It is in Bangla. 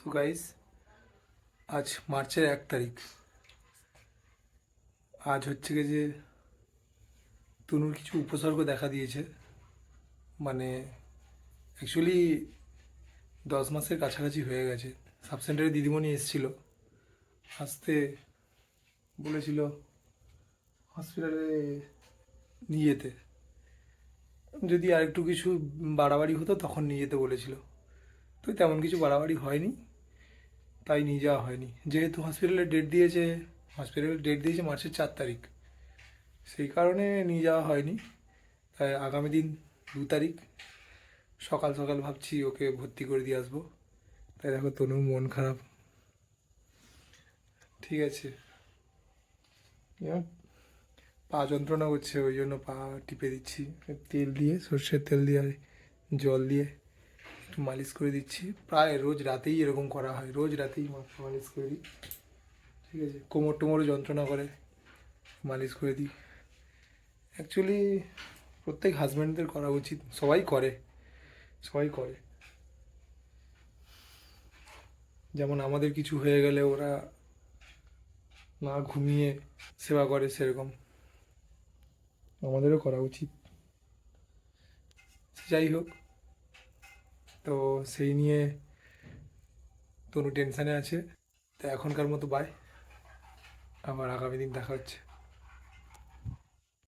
সো গাইস, আজ মার্চের 1 তারিখ। আজ হচ্ছে কি যে তনুর কিছু উপসর্গ দেখা দিয়েছে। মানে অ্যাকচুয়ালি 10 মাসের কাছাকাছি হয়ে গেছে। সাব সেন্টারে দিদিমণি এসেছিল, আসতে বলেছিল হসপিটালে নিয়ে যেতে, যদি আর একটু কিছু বাড়াবাড়ি হতো তখন নিয়ে যেতে বলেছিল। তো তেমন কিছু বাড়াবাড়ি হয়নি, তাই নিয়ে যাওয়া হয়নি। যেহেতু হসপিটালের ডেট দিয়েছে মার্চের 4 তারিখ, সেই কারণে নিয়ে যাওয়া হয়নি। তাই আগামী দিন 2 তারিখ সকাল সকাল ভাবছি ওকে ভর্তি করে দিয়ে আসবো। তাই দেখো তনুর মন খারাপ। ঠিক আছে, এবার পা যন্ত্রণা করছে, ওই জন্য পা টিপে দিচ্ছি তেল দিয়ে, সর্ষের তেল দিয়ে আর জল দিয়ে একটু মালিশ করে দিচ্ছি। প্রায় রোজ রাতেই এরকম করা হয়, রোজ রাতেই মালিশ করে দিই। ঠিক আছে, কোমর টোমরও যন্ত্রণা করে, মালিশ করে দিই। অ্যাকচুয়ালি প্রত্যেক হাজব্যান্ডদের করা উচিত, সবাই করে, সবাই করে। যেমন আমাদের কিছু হয়ে গেলে ওরা না ঘুমিয়ে সেবা করে, সেরকম আমাদেরও করা উচিত। যাই হোক, তো সেই নিয়ে তনু টেনশানে আছে। তো এখনকার মতো বাই, আবার আগামী দিন দেখা হচ্ছে।